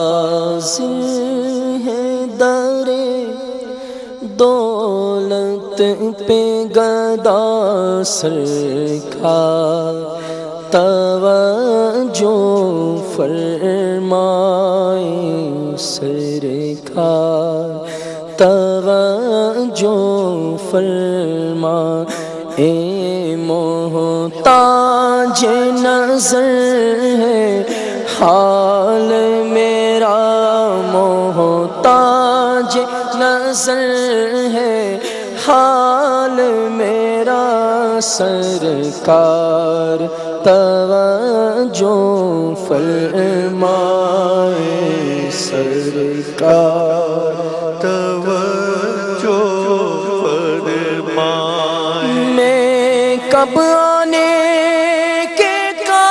حاضر ہے در دولت پہ گدا سرکار، توجہ فرمائے سرکار، توجہ فرمائے محتاج نظر ہے حال میرا، محتاج نظر ہے حال میرا سرکار، توجہ فرمائے سرکار، توجہ فرمائے۔ میں کب آنے کے قابل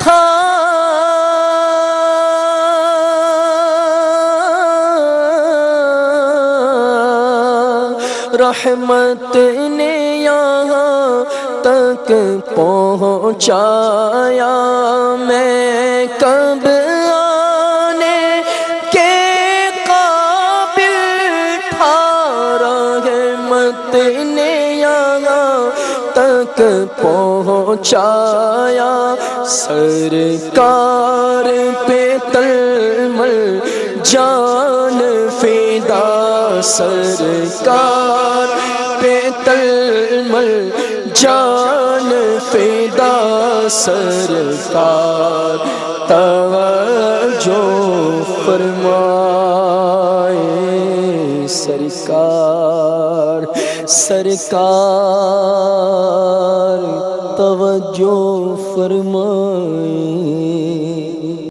تھا، رحمت نے یہاں تک پہنچایا، میں کب آنے کے قابل تھا، رحمت نے یہاں تک پہنچایا، سرکار پہ تلمل جان فدا، سرکار پہ تلمل جان فدا سرکار، توجہ فرمائے سرکار، سرکار توجہ فرمائے۔